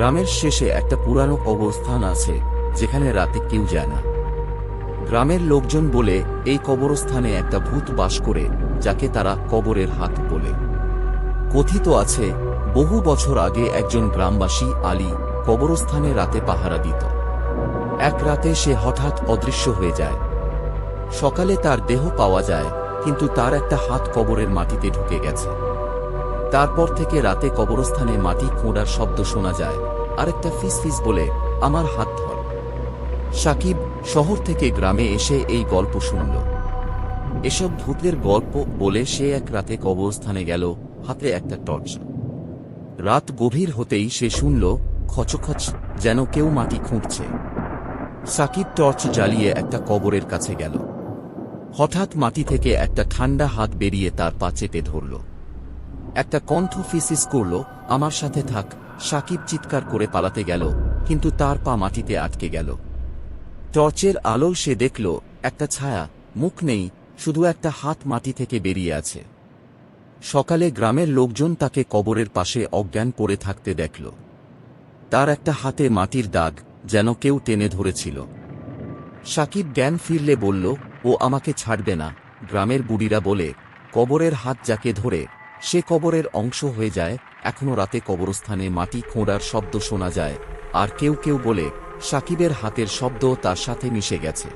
গ্রামের শেষে একটা পুরানো কবরস্থান আছে, যেখানে রাতে কেউ যায় না। গ্রামের লোকজন বলে এই কবরস্থানে একটা ভূত বাস করে, যাকে তারা কবরের হাত বলে। কথিত আছে, বহু বছর আগে একজন গ্রামবাসী আলী কবরস্থানে রাতে পাহারা দিত। এক রাতে সে হঠাৎ অদৃশ্য হয়ে যায়। সকালে তার দেহ পাওয়া যায়, কিন্তু তার একটা হাত কবরের মাটিতে ঢুকে গেছে। তারপর থেকে রাতে কবরস্থানে মাটি খোঁড়ার শব্দ শোনা যায়, আরেকটা ফিস ফিস বলে, আমার হাত ধর। সাকিব শহর থেকে গ্রামে এসে এই গল্প শুনল। এসব ভূতের গল্প বলে সে এক রাতে কবরস্থানে গেল, হাতে একটা টর্চ। রাত গভীর হতেই সে শুনল খচখচ, যেন কেউ মাটি খুঁড়ছে। সাকিব টর্চ জ্বালিয়ে একটা কবরের কাছে গেল। হঠাৎ মাটি থেকে একটা ঠান্ডা হাত বেরিয়ে তার পা চেপে ধরল। একটা কণ্ঠ ফিসিস করল, আমার সাথে থাক। সাকিব চিৎকার করে পালাতে গেল, কিন্তু তার পা মাটিতে আটকে গেল। টর্চের আলো সে দেখল একটা ছায়া, মুখ নেই, শুধু একটা হাত মাটি থেকে বেরিয়ে আছে। সকালে গ্রামের লোকজন তাকে কবরের পাশে অজ্ঞান পড়ে থাকতে দেখল। তার একটা হাতে মাটির দাগ, যেন কেউ টেনে ধরেছিল। সাকিব জ্ঞান ফিরলে বলল, ও আমাকে ছাড়বে না। গ্রামের বুড়িরা বলে, কবরের হাত যাকে ধরে সে কবরের অংশ হয়ে যায়। এখনো রাতে কবরস্থানে মাটি খোঁড়ার শব্দ শোনা যায়, আর কেউ কেউ বলে সাকিবের হাতের শব্দ তার সাথে মিশে গেছে।